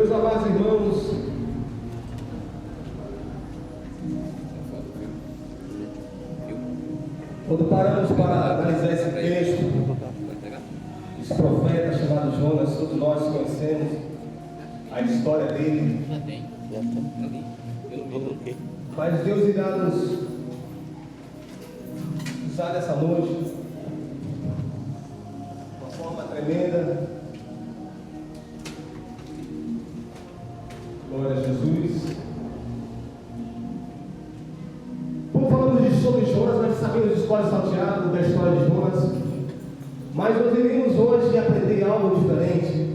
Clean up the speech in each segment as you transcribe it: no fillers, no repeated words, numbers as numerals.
Meus amados irmãos, quando paramos para analisar esse texto, esse profeta chamado Jonas, todos nós conhecemos a história dele. Mas Deus irá nos usar nessa noite de uma forma tremenda. Glória a Jesus. Como falamos sobre Jonas, nós sabemos a história salteada da história de Jonas, mas nós iremos hoje aprender algo diferente.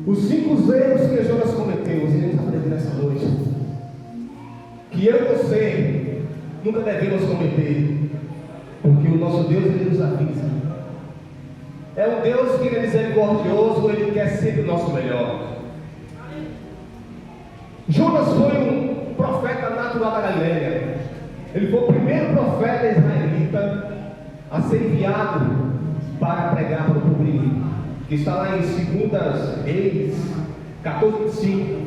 Os 5 erros que Jonas cometeu, nós iremos aprender nessa noite, que eu e você nunca devemos cometer, porque o nosso Deus, Ele nos avisa. É um Deus que Ele é misericordioso, Ele quer sempre o nosso melhor. Jonas foi um profeta natural da Galileia. Ele foi o primeiro profeta israelita a ser enviado para pregar para o povo, que está lá em 2 Reis 14:5.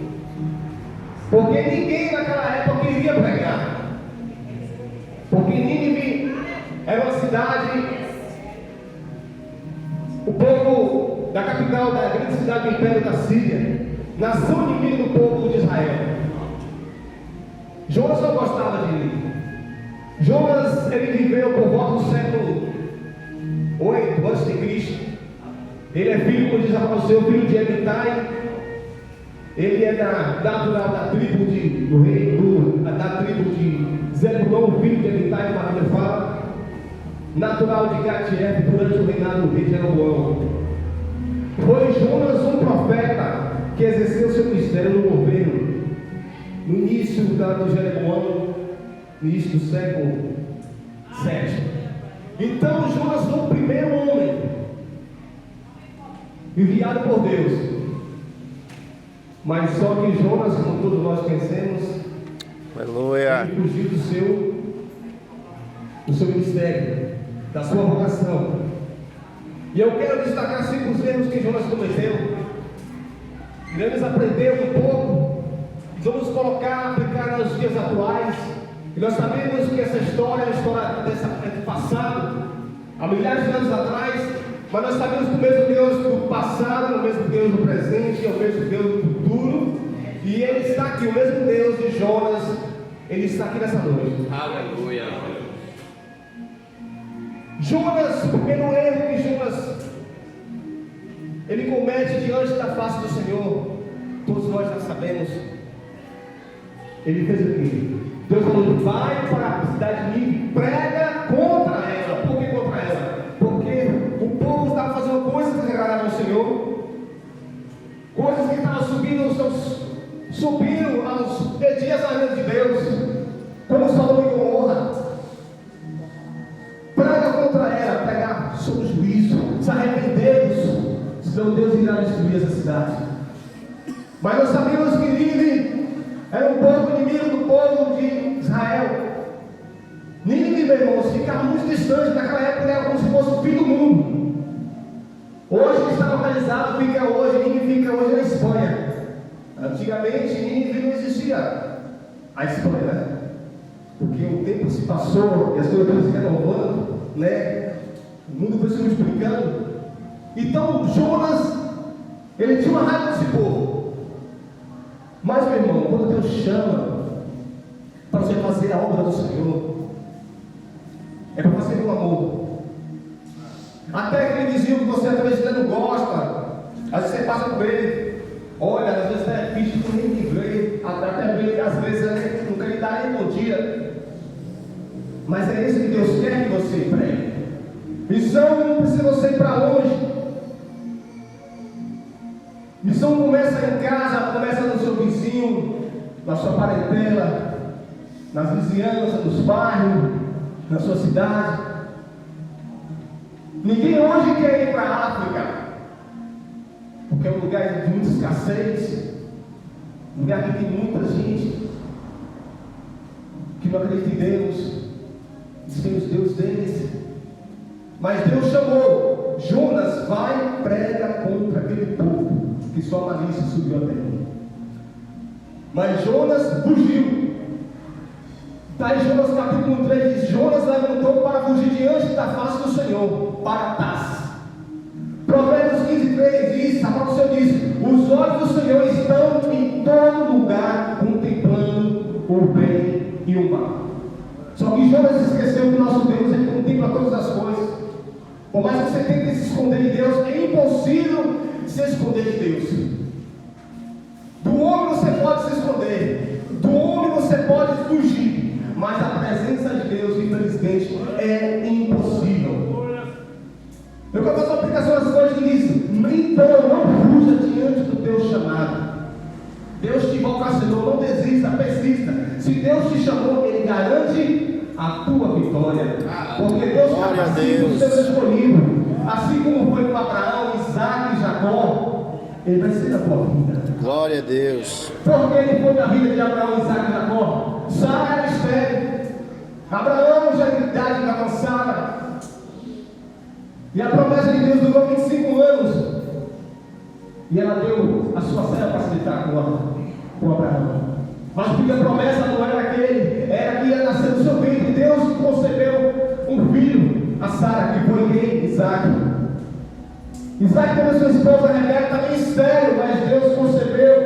Porque ninguém naquela época queria pregar. Porque Nínive era uma cidade, o povo da capital da grande cidade do Império da Síria, nação inimiga do povo de Israel. Jonas não gostava de ir. Jonas, ele viveu por volta do século 8 a.C. Ele é filho, como diz o seu filho de Amitai. Ele é natural da tribo da tribo de Zebulon, filho de Amitai, como a Bíblia fala. Natural de Gatief durante o reinado do rei Jeroboão. Foi Jonas um profeta que exerceu seu ministério no governo no início do Jeroboão, no início do século 7. Então Jonas foi o primeiro homem enviado por Deus. Mas só que Jonas, como todos nós conhecemos, aleluia, ele fugiu do seu ministério, da sua vocação. E eu quero destacar 5 erros que Jonas cometeu. Iremos aprender um pouco, vamos colocar, aplicar nos dias atuais. E nós sabemos que essa história é uma história do passado, há milhares de anos atrás, mas nós sabemos que o mesmo Deus do passado, o mesmo Deus do presente, é o mesmo Deus do futuro, e Ele está aqui, o mesmo Deus de Jonas, Ele está aqui nessa noite. Aleluia. Jonas, o primeiro erro que Jonas ele comete diante da face do Senhor, todos nós já sabemos. Ele fez o quê? Deus falou: vai para a cidade de Nínive, prega contra ela. Por que contra ela? Porque o povo estava fazendo coisas que agradavam ao Senhor, coisas que estavam subindo aos dias à mesa de Deus, como Sodoma e Gomorra. Prega contra ela, pregar sobre o juízo, se arrependemos, senão Deus irá destruir essa cidade. Mas nós sabemos que Nínive era um povo inimigo do povo de Israel. Nínive, meus irmãos, ficava muito distante. Naquela época era como se fosse o fim do mundo. Hoje está localizado, Nínive fica hoje na Espanha. Antigamente Nínive não existia a Espanha, né? Porque o tempo se passou e as coisas estão se renovando, né? O mundo foi se multiplicando. Então Jonas, ele tinha uma raiva desse povo. Mas, meu irmão, quando Deus chama para você fazer a obra do Senhor, é para fazer com amor. Até que ele dizia que você às vezes não gosta, às vezes você passa por ele. Olha, às vezes é difícil que nem livrei, até mesmo às vezes não quer lhe dar nem bom dia. Mas é isso que Deus quer que você pregue. Missão não precisa você ir para longe. Missão começa em casa, começa no seu vizinho, na sua parentela, nas vizinhanças, nos bairros, na sua cidade. Ninguém hoje quer ir para a África, porque é um lugar de muita escassez, um lugar que tem muita gente que não acredita em Deus, sem os deuses deles. Mas Deus chamou Jonas: vai, prega contra aquele povo. que sua malícia subiu até mim. Mas Jonas fugiu. Está em Jonas capítulo 3, diz: Jonas levantou para fugir diante da face do Senhor, para Tarsis. Provérbios 15:3 diz: a palavra do Senhor diz: os olhos do Senhor estão em todo lugar, contemplando o bem e o mal. Só que Jonas esqueceu que o nosso Deus, ele contempla todas as coisas. Por mais que você tente se esconder de Deus, é impossível se esconder de Deus. Do homem você pode se esconder, do homem você pode fugir, mas a presença de Deus, infelizmente, é impossível. Eu quero fazer uma aplicação às coisas que diz: então não fuja diante do teu chamado. Deus te vocacionou, não desista, persista. Se Deus te chamou, Ele garante a tua vitória, porque Deus capacita o seu escolhido. Assim como foi com Abraão, Isaac e Jacó, Ele vai ser na tua vida. Glória a Deus. Porque Ele foi na vida de Abraão, Isaac e Jacó. Sara era estéril, Abraão já em idade avançada, e a promessa de Deus durou 25 anos. E ela deu a sua serva para se deitar com Abraão. Mas porque a promessa não era aquele, era que ia nascer do seu ventre. Deus concebeu um filho, a Sara, que foi quem? Isaac. Isaac teve sua esposa Rebeca, também estéril, mas Deus concebeu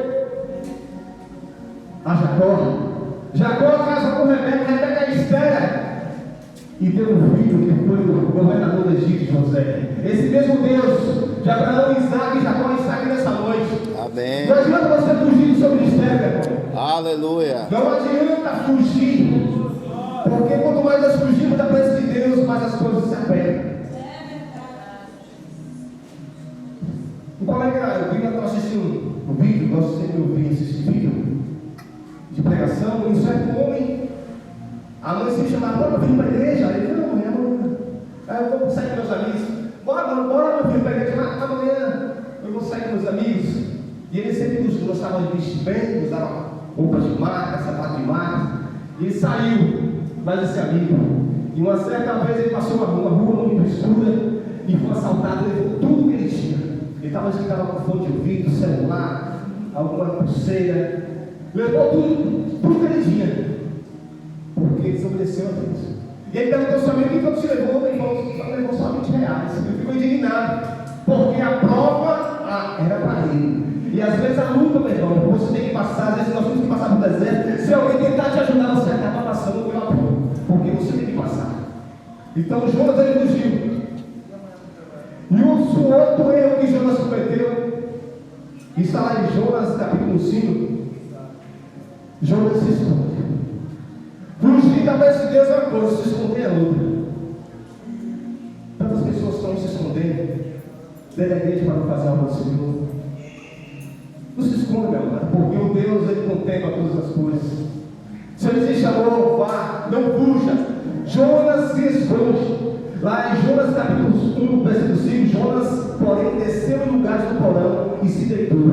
a Jacó. Jacó casa com Rebeca, Rebeca é estéril, e teve um filho que foi o governador do Egito, José. Esse mesmo Deus de Abraão, Isaac e Jacó está aqui nessa noite. Amém. Não adianta você fugir do seu ministério, meu irmão. Aleluia. Não adianta fugir, porque quanto mais nós fugimos da presença de Deus, mais as coisas se apertam. Um colega, eu vi, eu estava assistindo um vídeo, gosto sempre de ouvir esse vídeo de pregação, e um certo homem, a mãe se chamava: bora vir para a igreja. Ele: não, minha mãe, eu vou sair com meus amigos. Bora meu filho, para a igreja, amanhã eu vou sair com meus amigos. E ele sempre gostava de vestir bem, usava roupas de marca, sapato de marca. E ele saiu, mas esse amigo, e uma certa vez ele passou uma rua muito escura e foi assaltado, levou tudo que ele tinha. Ele estava com fone de ouvido, celular, alguma pulseira, levou tudo que ele tinha, porque ele desobedeceu a Deus. E ele perguntou ao seu amigo: o que você levou? Ele falou: só levou só 20 reais. Ele ficou indignado, porque a prova era para ele. E às vezes a luta, meu irmão, você tem que passar. Às vezes nós temos que passar no deserto. Se alguém tentar te ajudar, você acaba passando pela prova, porque você tem que passar. Então Jonas, ele fugiu. E o outro erro que Jonas cometeu está lá em Jonas capítulo 5. Jonas se esconde. Fugir da presença de Deus é uma coisa, se esconder é outra. Tantas pessoas estão se escondendo dentro da igreja para não fazer a obra do Senhor. Não se esconda, meu amado, porque o Deus, ele contempla todas as coisas. Se ele te chamou, vá, não fuja. Jonas se esconde. Lá em Jonas capítulo 1, versículo 5, Jonas, porém, desceu em lugares do porão e se deitou.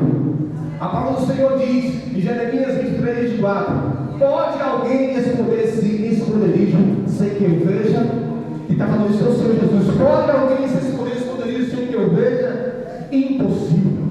A palavra do Senhor diz, em Jeremias 23, 4: pode alguém esconder-se em esconderijo sem que eu veja? E está falando isso ao Senhor Jesus: pode alguém se esconder em esconderijo sem que eu veja? Impossível.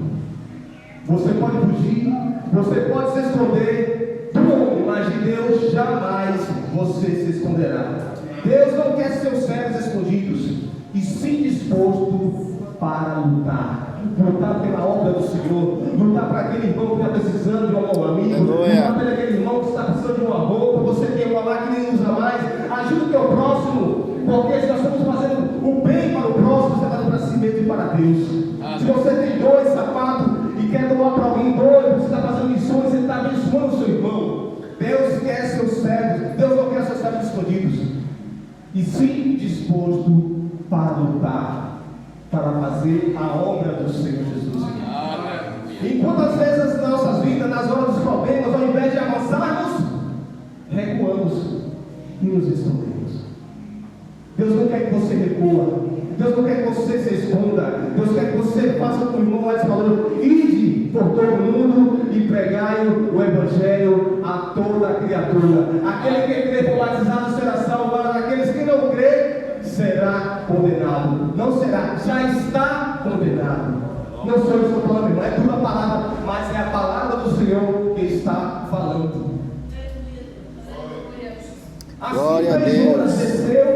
Você pode fugir, você pode se esconder do homem, mas de Deus jamais você se esconderá. Deus não quer seus servos escondidos, e sim disposto para lutar. Lutar pela obra do Senhor, lutar para aquele irmão que está precisando de um amigo, lutar para aquele irmão que está precisando de uma roupa, você tem uma lá que nem usa mais. Ajuda o teu próximo, porque se nós estamos fazendo o bem para o próximo, você está fazendo para si mesmo e para Deus. Se você tem 2 sapatos e quer doar para alguém 2, você está fazendo missões, você está abençoando o seu irmão. Deus quer seus servos, Deus não quer seus servos escondidos, e sim disposto para lutar, para fazer a obra do Senhor Jesus. Enquanto às vezes nas nossas vidas, nas horas dos problemas, ao invés de avançarmos, recuamos e nos escondemos. Deus não quer que você recua, Deus não quer que você se esconda. Deus quer que você faça como o irmão Edson falou: ide por todo o mundo e pregai o Evangelho a toda a criatura. Aquele que crê for batizado será salvo, aqueles que não crê será condenado. Não será, já está condenado. Não sou eu que estou falando, não é tua palavra, mas é a palavra do Senhor que está falando. Glória a Assim Deus. Jonas desceu,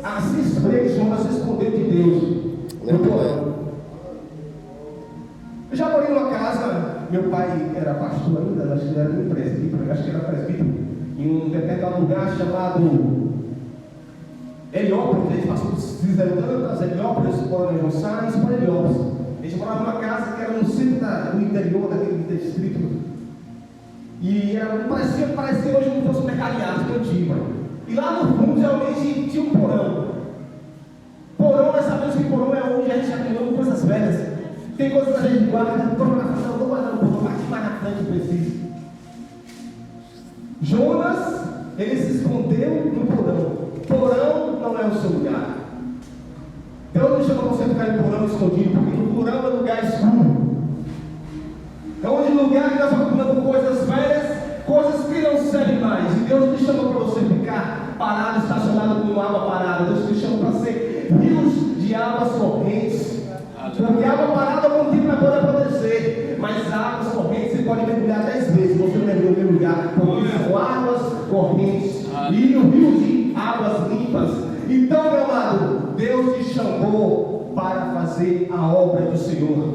assim Jonas respondeu de Deus. Aleluia. Eu já morei numa casa, meu pai era pastor ainda, acho que ele era um presbítero, acho que era presbítero, em um determinado lugar chamado Heliópolis. Eles passou fizeram tantas Heliópolis, Coronel Sainz para Heliópolis. Eles moravam numa casa que era no centro do interior daquele distrito. E parecia hoje como se fosse um mercadinho antigo. E lá no fundo geralmente tinha um porão. Porão, nós sabemos que porão é onde a gente acumula coisas velhas. Tem coisas que a gente guarda, não vou guardar no porão, aqui mais na frente preciso. Jonas, ele se escondeu no porão. Porão não é o seu lugar. Deus não chama você ficar em porão escondido, porque no porão é lugar escuro. É onde lugar que nós acumulamos coisas velhas, coisas que não servem mais. E Deus te chama para você ficar parado, estacionado com água parada. Deus te chama para ser rios de águas correntes. Porque água parada algum tempo vai poder acontecer, mas águas correntes você pode mergulhar 10 vezes, você não mergulha no mesmo lugar, porque são águas correntes e no rio de águas limpas. Então, meu amado, Deus te chamou para fazer a obra do Senhor.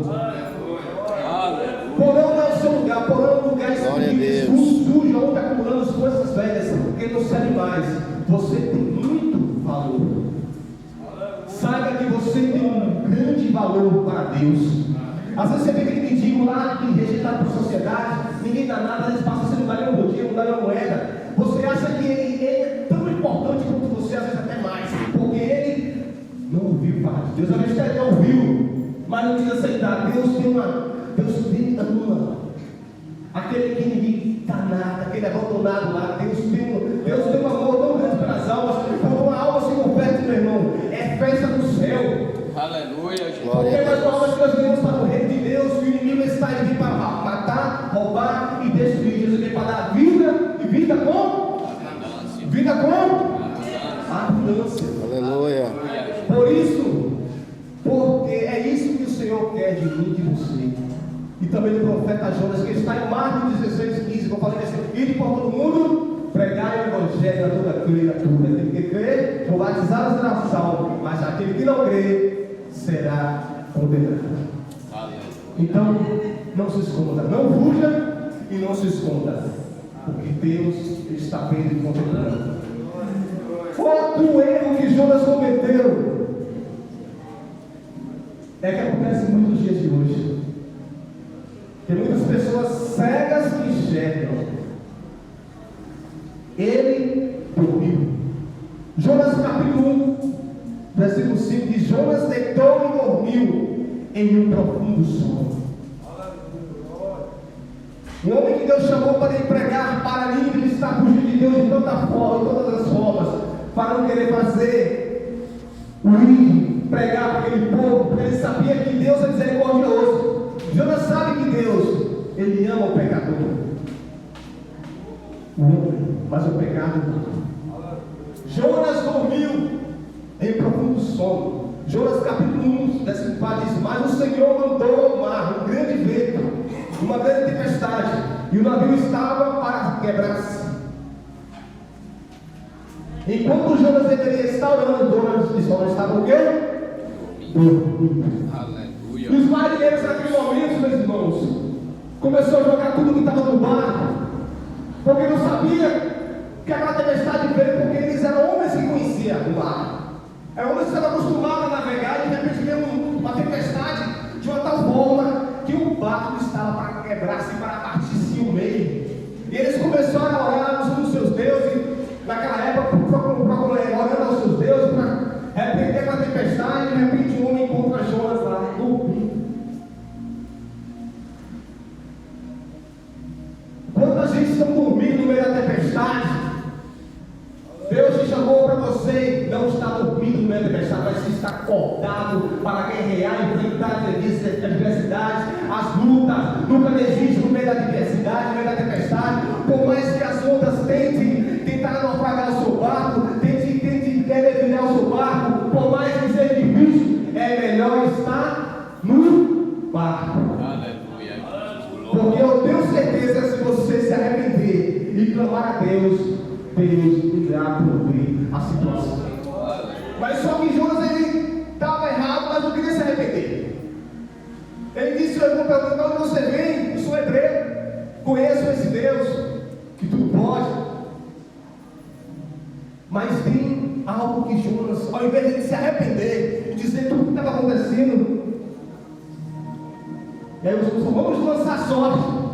Porão não é o seu lugar, porão é um lugar sujo, onde acumulamos coisas velhas, porque não serve mais. Você tem muito valor. Saiba que você tem um grande valor para Deus. Às vezes você vê aquele mendigo lá que rejeitado por sociedade, ninguém dá nada, eles passam, você não dá nenhum dia, não dá nenhuma moeda. Você acha que ele é tão importante quanto você, às vezes até mais, porque ele não ouviu falar de Deus. Às vezes ele ouviu, mas não quis aceitar. Deus tem ama aquele que ninguém dá nada, aquele abandonado lá. Deus tem um amor tão grande pelas almas. Quando uma alma se converte, meu irmão, é festa do céu. Aleluia, Jesus. Porque nós falamos que nós venhamos para o reino de Deus, e o inimigo está em vir para matar, roubar e destruir. Jesus veio para dar vida, e vida com abundância. Aleluia. Por isso, porque é isso que o Senhor quer de mim e de você. E também do profeta Jonas, que está em Marcos 16:15, que eu falei assim: ide por todo mundo, pregai o evangelho a toda criatura. Aquele que crê, vou batizá-los será salvo, mas aquele que não crê será condenado. Então, não se esconda, não fuja e não se esconda, porque Deus está vendo e contemplando. Outro erro que Jonas cometeu é que acontece muito nos dias de hoje. Tem muitas pessoas cegas que enxergam. Ele dormiu. Jonas capítulo 1, versículo 5 diz: Jonas deitou e dormiu em um profundo sono. Um homem que Deus chamou para ir pregar para mim, ele está fugindo de Deus de tanta forma, de todas as formas, para não querer fazer o ir pregar para aquele povo, porque ele sabia que Deus é misericordioso. Jonas sabe que Deus, ele ama o pecador, mas o pecado não. Jonas dormiu em profundo sono. Jonas capítulo 1, versículo 4 diz: mas o Senhor mandou ao mar um grande vento, uma grande tempestade, e o navio estava para quebrar-se. Enquanto Jonas deveria estar orando, Jonas estava o quê? Dormindo. Aleluia. E os marinheiros naquele momento, meus irmãos, começou a jogar tudo que estava no barco, porque não sabia que aquela tempestade veio, porque eles eram homens que conheciam o mar. Eram homens que estavam acostumados a navegar, e de repente veio uma tempestade de uma tal forma que o barco estava para quebrar-se, para partir-se o meio. E eles começaram a orar uns com seus deuses, naquela época, orando aos seus deuses, para repreender aquela tempestade. E de repente um homem encontra Jonas lá, dormindo. Quanta gente está dormindo no meio da tempestade? Deus te chamou para você não estar dormindo no meio da tempestade, mas estar acordado para guerrear, enfrentar as adversidades, as lutas. Nunca desiste no meio da adversidade, no meio da tempestade. Por mais que as ondas tentem tentar naufragar o seu barco, tente querer virar o seu barco, por mais que seja difícil, é melhor estar no barco. clamar a Deus, Deus irá prover a situação. Mas só que Jonas, ele estava errado, mas não queria se arrepender. Ele disse: quando você vem, eu sou hebreu, conheço esse Deus que tudo pode. Mas tem algo que Jonas, ao invés de se arrepender e dizer tudo o que estava acontecendo, e aí vamos lançar sorte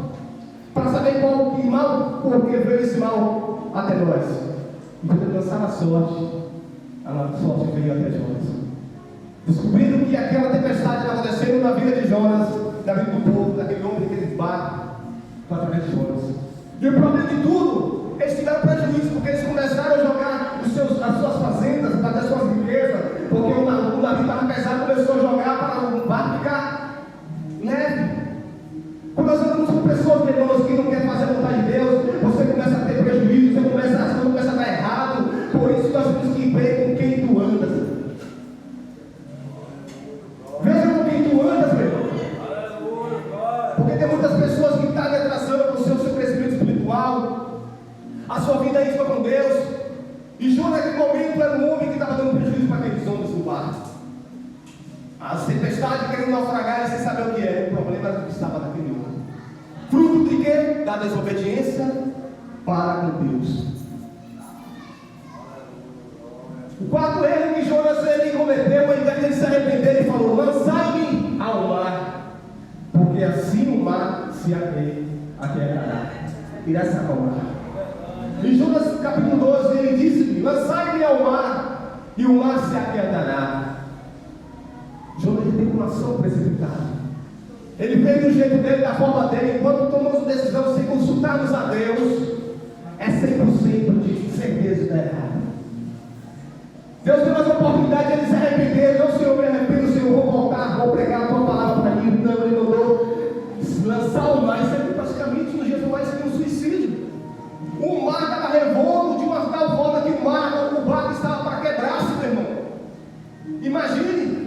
para saber qual que mal, porque veio esse mal até nós. E quando ele lançar a sorte veio até Jonas, descobrindo que aquela tempestade estava acontecendo na vida de Jonas, na vida do povo, daquele homem, daquele barco, através de Jonas. E o problema de tudo, eles tiveram prejuízo, porque eles começaram a jogar as suas fazendas, as suas riquezas, porque o navio estava pesado, começou a jogar para o barco ficar leve. Quando nós andamos com pessoas, irmãos, que não querem fazer a vontade de Deus, você começa a ter prejuízo, as coisas começam a dar errado. Por isso nós temos que ver com quem tu andas. Veja com quem tu andas, meu irmão. Porque tem muitas pessoas que estão atrasando o seu crescimento espiritual, a sua vida íntima com Deus. E Jonas, naquele momento, era um homem que estava dando prejuízo para aqueles homens no barco. A tempestade querendo naufragar, sem saber o que é. O problema era o que estava naquele homem. Fruto de quê? Da desobediência para com Deus. O quarto erro que Jonas ele cometeu, ao invés de ele se arrepender, ele falou: lançai-me ao mar, porque assim o mar se aquietará, irá se acalmar. Em Jonas capítulo 12, ele disse: lançai-me ao mar, e o mar se aquietará. Jonas teve uma ação precipitada. Ele fez do jeito dele, da forma dele. Enquanto tomamos decisão sem consultarmos a Deus, é 100% de certeza da errada. Deus deu essa oportunidade de ele se arrepender. Não, Senhor, me arrependo, Senhor, vou voltar, vou pregar a tua palavra para mim. Não, ele mandou lançar o mar. Isso é praticamente nos dias atuais um suicídio. O mar estava revolto de uma tal forma que o barco estava para quebrar-se, meu irmão. Imagine.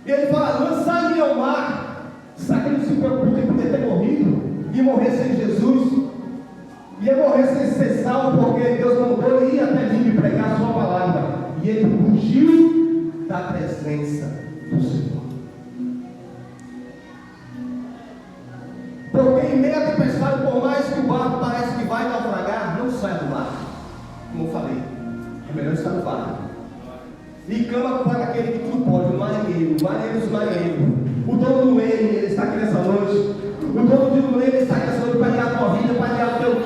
E ele fala: lançai-me ao mar. Sabe que ele não se preocupa em poder ter morrido e morrer sem Jesus? Ia morrer sem ser salvo, porque Deus mandou ele ir até mim e pregar a sua palavra. E ele fugiu da presença do Senhor. Porque em meio à tempestade, por mais que o barco parece que vai naufragar, não sai do barco. Como eu falei, é melhor estar no barco. E clama para aquele que tudo pode, o marinheiro dos marinheiros. O dono do meio, ele está aqui nessa noite. O dono do meio, ele está aqui nessa noite para guiar a tua vida, para guiar os teus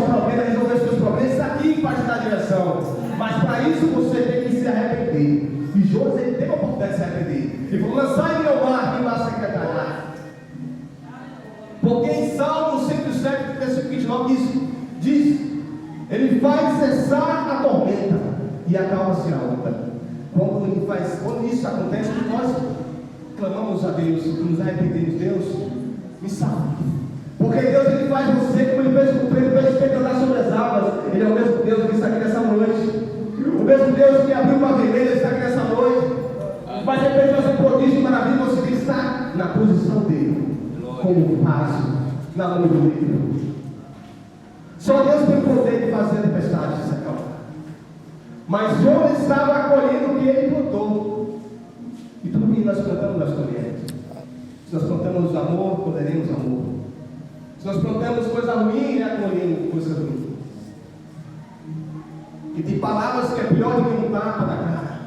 problemas, resolver os teus problemas. Está aqui para te dar direção. Mas para isso você tem que se arrepender. E Jonas, ele teve a oportunidade de se arrepender. Ele falou: lançai-me ao mar, e o mar se aquietará. Porque em Salmo 107, versículo 29 diz: ele faz cessar a tormenta e acalma-se a onda. Quando isso acontece, nós clamamos a Deus, nos arrependemos. Deus, me salve. Porque Deus, ele faz você como ele fez com o Pedro, ele fez andar sobre as águas. Ele é o mesmo Deus que está aqui nessa noite. O mesmo Deus que abriu o mar vermelho está aqui nessa noite. Mas de repente fazer prodígio maravilhoso, você tem que estar na posição dele, como um passo na mão do livro. Só Deus tem o poder de fazer a tempestade se acalmar. Mas Jonas estava acolhendo o que ele plantou. E tudo que nós plantamos, nós colhemos. Se nós plantamos amor, colheremos amor. Se nós plantamos coisa ruim, colheremos coisa ruim. E tem palavras que é pior do que um tapa na cara.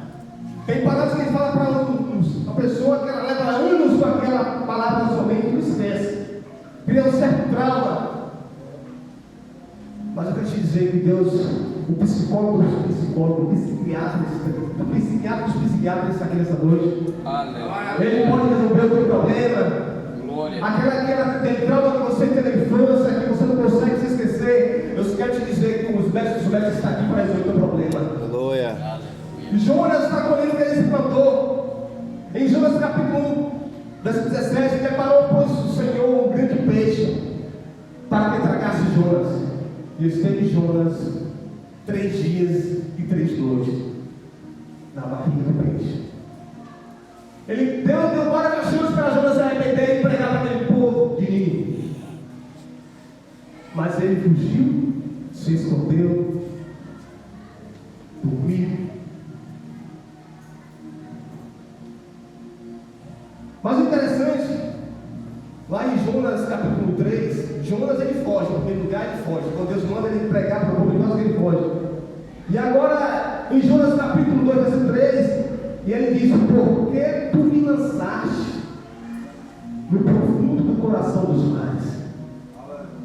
Tem palavras que ele fala para uma pessoa que ela leva anos com aquela palavra na sua mente e não esquece. Cria um certo trauma. Mas eu quero te dizer que Deus, o psicólogo dos psicólogos, o psiquiatra dos psiquiatras está aqui nessa noite. Ele pode resolver o teu problema. Aquele trauma que você tem na infância, que você não consegue se esquecer. Eu quero te dizer que os mestres estão aqui para resolver o teu problema. Aleluia. Jonas está colhendo o que ele se plantou. Em Jonas capítulo 1, versículo 17, preparou, pois, o Senhor um grande peixe para que tragasse Jonas. E esteve Jonas 3 dias e 3 noites na barriga do peixe. Ele deu várias chances para Jonas se arrepender e pregar para aquele povo de Nínive. Mas ele fugiu, se escondeu, dormiu. Mas o interessante, lá em Jonas capítulo 3, Jonas ele foge, no primeiro lugar ele foge. Quando Deus manda ele pregar para o povo de Deus, ele foge. E agora, em Jonas capítulo 2, versículo 3, e ele diz: por que tu me lançaste no profundo do coração dos mares?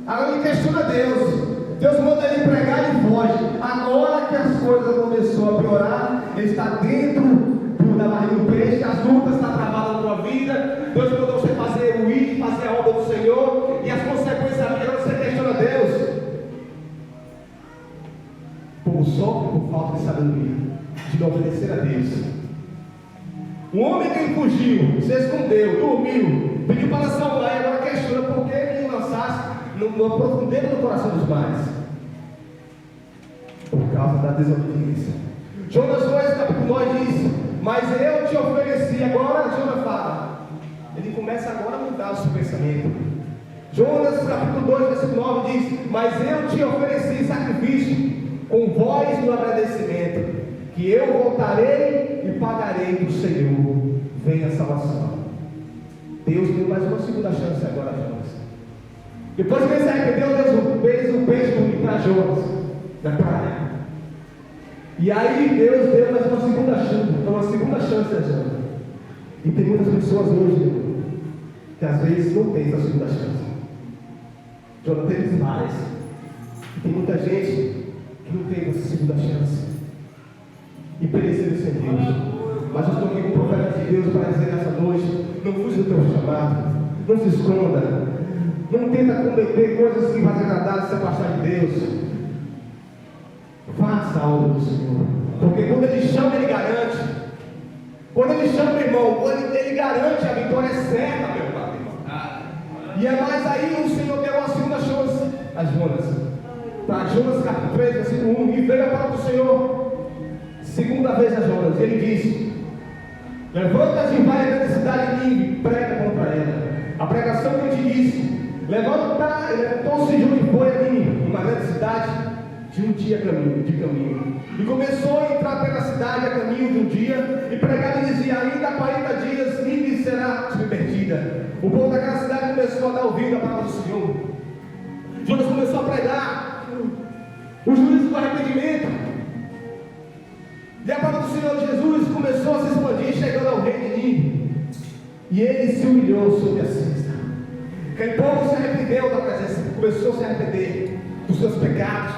Agora ele questiona Deus. Deus manda ele pregar e ele foge. Agora que as coisas começaram a piorar, ele está dentro da barriga do peixe, as lutas estão travadas na tua vida. Deus mandou você fazer o ir, fazer a obra do Senhor, e as consequências da vida, você questiona Deus. O povo sofre por falta de sabedoria, de não obedecer a Deus. Um homem que fugiu, se escondeu, dormiu, pediu para salvar, e agora questiona por que ele lançasse no profundo do coração dos mares. Por causa da desobediência. Jonas 2, capítulo 9 diz: mas eu te ofereci. Agora Jonas fala, ele começa agora a mudar o seu pensamento. Jonas capítulo 2, versículo 9 diz: mas eu te ofereci sacrifício com voz do agradecimento, que eu voltarei e pagarei do Senhor, vem a salvação. Deus deu mais uma segunda chance agora a Jonas. Depois que ele se arrependeu, Deus fez o peixe dormir para Jonas na praia. E aí Deus deu mais uma segunda chance a Jonas. E tem muitas pessoas hoje que às vezes não tem essa segunda chance. Jonas teve várias. E tem muita gente que não teve essa segunda chance e pereceram sem Deus. Mas eu estou aqui com o profeta de Deus para dizer nessa noite: não fuja do teu chamado, não se esconda, não tenta cometer coisas que vão agradar e se afastar de Deus. Faça a obra do Senhor, porque quando Ele chama, Ele garante. Quando Ele chama, meu irmão, Ele garante a vitória certa, meu pai. E é mais aí, o Senhor deu uma segunda chance a Jonas. Para Jonas capítulo 3, versículo 1, e veio a palavra do Senhor segunda vez a Jonas, e ele disse: levanta-te e vai à grande cidade de Nínive, prega contra ela. A pregação que eu te disse: levantou-se Jonas e foi a Nínive, uma grande cidade, de um dia de caminho. E começou a entrar pela cidade a caminho de um dia, e pregava e dizia: ainda há 40 dias Nínive será submergida. O povo daquela cidade começou a dar ouvido à palavra do Senhor. Jonas começou a pregar os juízos do arrependimento, e a palavra do Senhor Jesus começou a se expandir, chegando ao rei de Nínive, e ele se humilhou sob a cinza. Aquele povo se arrependeu da presença, começou a se arrepender dos seus pecados.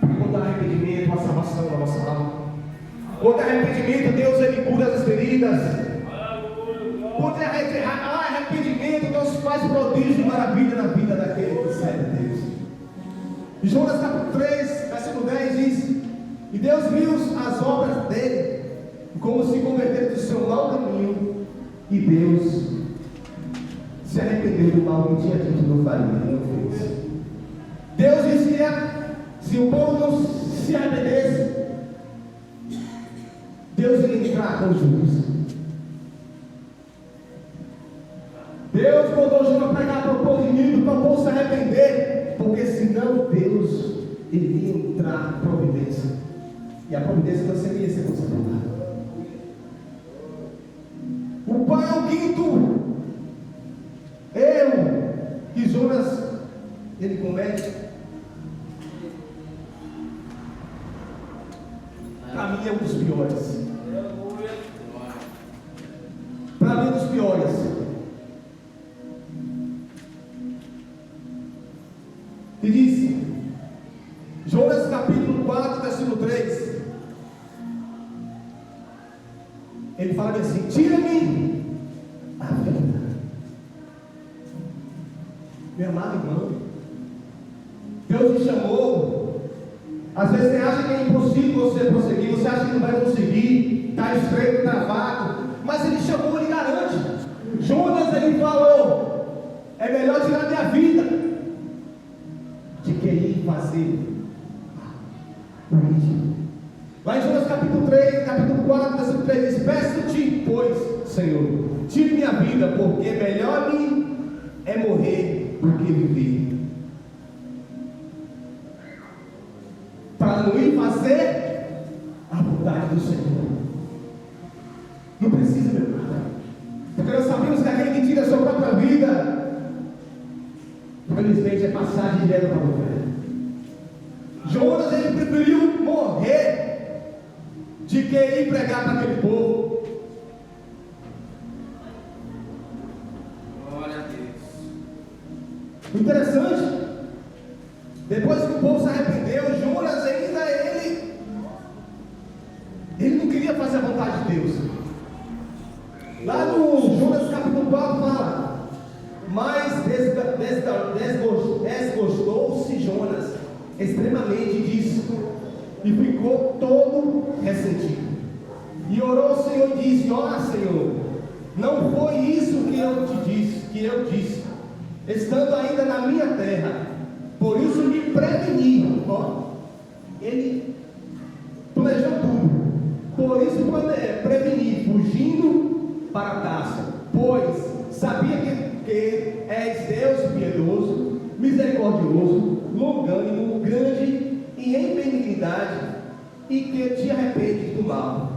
Quando há arrependimento, há salvação na nossa alma. Quando há arrependimento, Deus ele cura as feridas. Quando há arrependimento, Deus faz prodígio e maravilha na vida daquele que serve a Deus. Jonas capítulo 3, versículo 10 diz: e Deus viu as obras dele, como se converteram do seu mau caminho, e Deus se arrependeu do mal que tinha dito não faria, não fez. Deus dizia: se o povo não se arrependesse, Deus ia entrar com juízo. Deus mandou Jonas pregar para o povo de Nínive, para o povo se arrepender, porque senão Deus iria entrar com providência, e a providência não seria ser consagrada. O pai, o quinto erro que Jonas ele comete, para mim é um dos piores. Para mim é um dos piores. E disse, Jonas capítulo 4, versículo 3, ele fala assim: tira-me a vida. Meu amado irmão, Deus te chamou. Às vezes você acha que é impossível você prosseguir, você acha que não vai conseguir, está estreito, travado, mas Ele chamou, Ele garante. Jonas ele falou: é melhor tirar minha vida de que ir fazer o íntimo. Lá em Jonas capítulo 3, capítulo 4, versículo 3 diz: peço-te, pois, Senhor, tire minha vida, porque melhor me é morrer do que viver. do Senhor. Não precisa, meu irmão. Porque nós sabemos que aquele que tira a sua própria vida, infelizmente, é passagem direto para o inferno. Jonas, ele preferiu morrer de que ir pregar para aquele povo. Glória a Deus. Interessante, depois que o povo se arrependeu, Jonas ainda ele não queria fazer a vontade de Deus. Lá no Jonas capítulo 4 fala: mas desgostou-se Jonas extremamente disso, e ficou todo ressentido, e orou ao Senhor e disse: ora, Senhor, não foi isso que eu disse, estando ainda na minha terra, por isso me preveni. Ele planejou tudo, por isso preveni, fugindo para Tarso, pois sabia que és Deus piedoso, misericordioso, longânimo, grande e em benignidade, e que te arrependes do mal.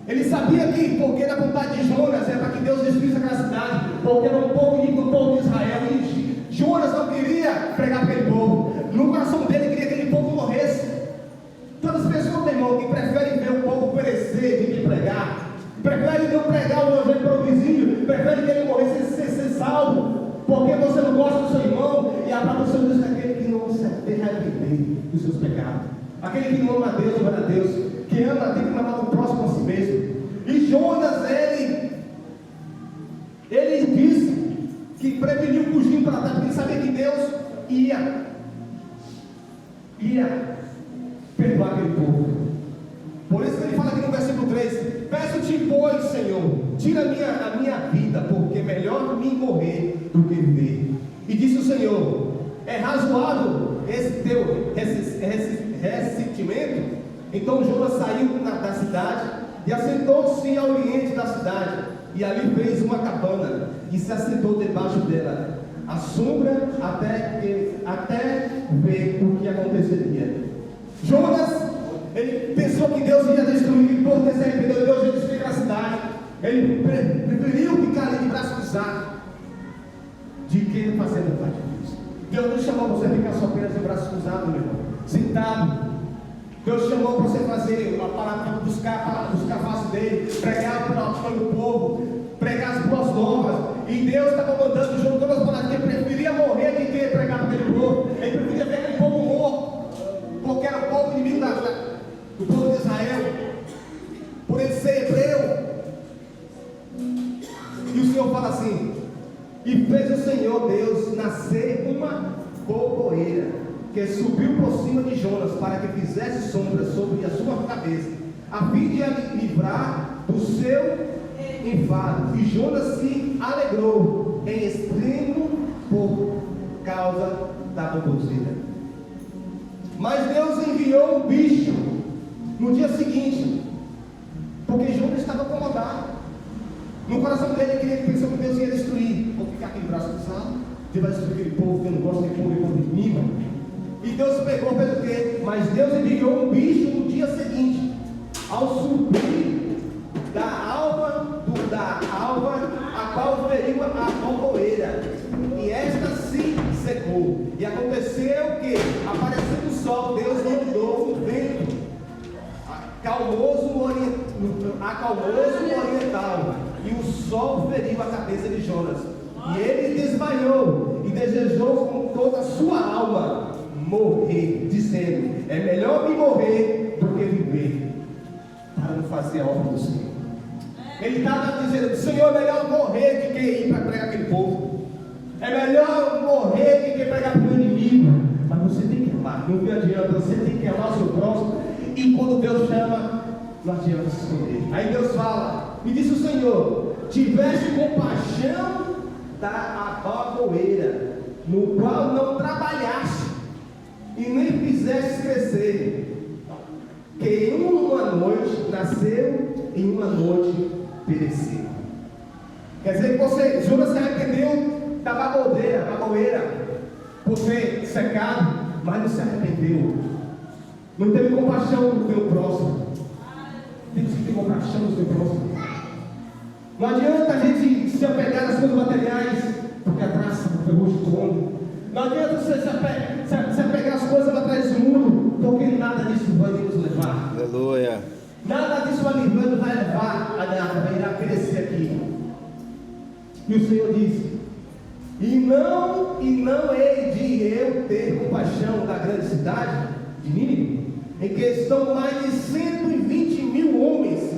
Ele sabia que, porque na vontade de Jonas era para que Deus destruísse aquela cidade, porque era um povo inimigo do povo de Israel, e Jonas não queria pregar para aquele povo. No coração dele queria que aquele povo morresse. Todas as pessoas, meu irmão, que preferem ver o povo perecer de que pregar, preferem não pregar o evangelho para o vizinho, preferem que ele morresse sem ser salvo, porque você não gosta do seu irmão. E a palavra do Senhor diz que aquele que não se arrepender dos seus pecados, aquele que não ama a Deus, não ama a Deus, que ama, tem que amar o próximo a si mesmo. E Jonas, ele disse que preveniu fugindo para trás, porque ele sabia que Deus ia perdoar aquele povo. Por isso que ele fala aqui no versículo 3: peço-te, pois, Senhor, tira a minha vida, porque melhor me morrer do que viver. E disse o Senhor: é razoável esse teu ressentimento? Então Jonas saiu da cidade e assentou-se ao oriente da cidade, e ali fez uma cabana e se assentou debaixo dela, à sombra, até ver o que aconteceria. Jonas, ele pensou que Deus ia destruir, por ter se arrependido, Deus ia destruir a cidade. Ele preferiu ficar ali de braço cruzado de que fazer a vontade de Deus. Deus não chamou você a ficar só apenas de braço cruzado, meu irmão, sentado. Deus chamou para você fazer a palavra, buscar a face dele, pregar para o povo, pregar as boas novas. E Deus estava mandando junto todas as palavras, que ele preferia morrer de que pregar para aquele povo. Ele preferia ver aquele povo morto, porque era o povo inimigo do povo de Israel, por ele ser hebreu. E o Senhor fala assim: e fez o Senhor Deus nascer uma cogoeira, que subiu por cima de Jonas, para que fizesse sombra sobre a sua cabeça, a fim de livrar do seu enfado. E Jonas se alegrou em extremo por causa da baboseira. Mas Deus enviou um bicho no dia seguinte, porque Jonas estava acomodado. No coração dele, ele pensou que Deus ia destruir. Vou ficar aqui de braço cruzado, Deus vai destruir aquele povo que eu não gosto de povo inimigo. E Deus pegou, fez o quê? Mas Deus enviou um bicho no dia seguinte, ao subir da alva, a qual feriu a cogoeira, e esta se secou. E aconteceu que, aparecendo o sol, Deus mandou um vento acalmoso oriental, e o sol feriu a cabeça de Jonas, e ele desmaiou e desejou com toda a sua alma morrer, dizendo: é melhor me morrer do que viver, para não fazer a obra do Senhor. Ele estava dizendo: Senhor, é melhor morrer do que ir para pregar aquele povo, é melhor morrer do que pregar para o meu inimigo. Mas você tem que amar, não adianta, você tem que amar o seu próximo. E quando Deus chama, não adianta se esconder. Aí Deus fala: me disse o Senhor, tiveste compaixão da abagoeira, no qual não trabalhaste e nem fizeste crescer, que em uma noite nasceu, em uma noite pereceu. Quer dizer que Jonas se arrependeu da bagoeira, por ter secado, mas não se arrependeu, não teve compaixão do teu próximo. Tem compaixão do seu próximo. Não adianta a gente se apegar às coisas materiais, porque a traça, o ferrugem come. Não adianta você se apegar às coisas materiais do mundo, porque nada disso vai nos levar. Aleluia. Nada disso vai levar a nada, vai irá crescer aqui. E o Senhor disse: e não hei de eu ter compaixão da grande cidade de Nínive, em que estão mais de 120 mil homens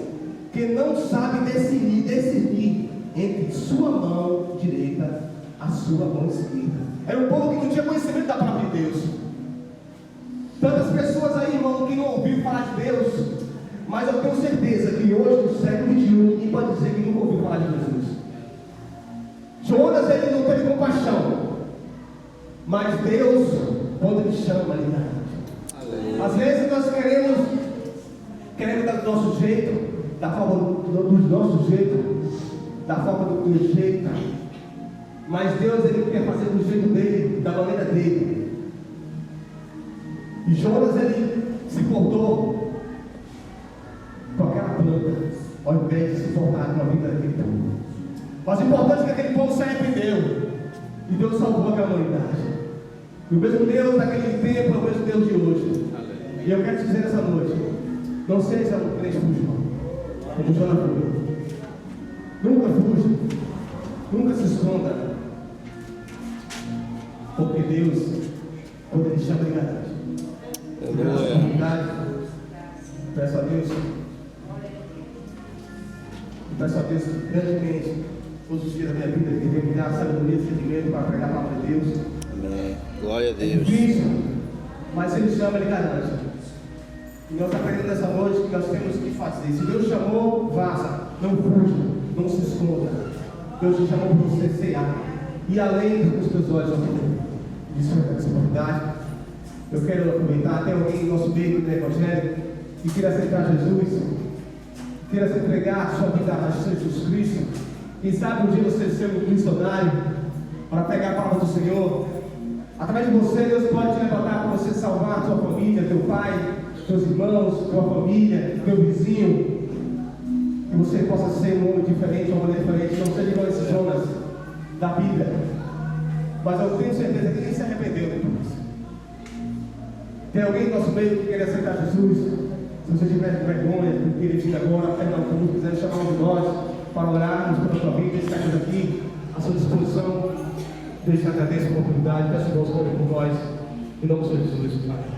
que não sabem discernir entre sua mão direita a sua mão esquerda. Era um povo que não tinha conhecimento da palavra de Deus. Tantas pessoas aí, irmão, que não ouviram falar de Deus, mas eu tenho certeza que hoje, no século XXI, ninguém pode dizer que nunca ouviu falar de Jesus. Jonas, ele não teve compaixão, mas Deus, quando ele chama, ele dá. Às vezes nós queremos dar do nosso jeito, da forma do nosso jeito, da forma do teu jeito, mas Deus, ele quer fazer do jeito dele, da maneira dele. E Jonas, ele se portou com aquela planta, ao invés de se portar com a vida daquele povo. Mas o importante é que aquele povo se arrependeu, e Deus salvou aquela humanidade. E o mesmo Deus daquele tempo é o mesmo Deus de hoje. E eu quero te dizer nessa noite: não seja um crente fujão, como Jonas foi. Nunca fuja, nunca se esconda, porque Deus, quando Ele chama, Ele garante. Nessa oportunidade, peço a Deus que grandemente, todos os dias da minha vida, que venha me dar sabedoria e sentimento para pregar a palavra de Deus. Amém. Glória a Deus. É difícil, mas se Ele chama, Ele garante. E nós aprendemos nessa noite que nós temos que fazer. Se Deus chamou, faça. Não fuja, não se esconda. Deus te chamou para você cear. E além dos teus olhos, desfrutar dessa oportunidade. Eu quero aproveitar, tem alguém no nosso meio do Evangelho que queira aceitar Jesus, queira se entregar a sua vida a Jesus Cristo. Quem sabe um dia você ser um missionário para pegar a palavra do Senhor. Através de você, Deus pode te levantar para você salvar a sua família, teu pai, teus irmãos, tua família, teu vizinho. Que você possa ser um homem diferente, uma mulher diferente, não seja igual esse Jonas da Bíblia. Mas eu tenho certeza que ele se arrependeu depois. Tem alguém no nosso meio que quer aceitar Jesus? Se você tiver vergonha, que ele diga agora, perdão, como quiser chamar um de nós para orarmos pela sua vida, estarmos aqui à sua disposição. Deixe agradecer a oportunidade, peço a Deus por nós, em nome de Jesus.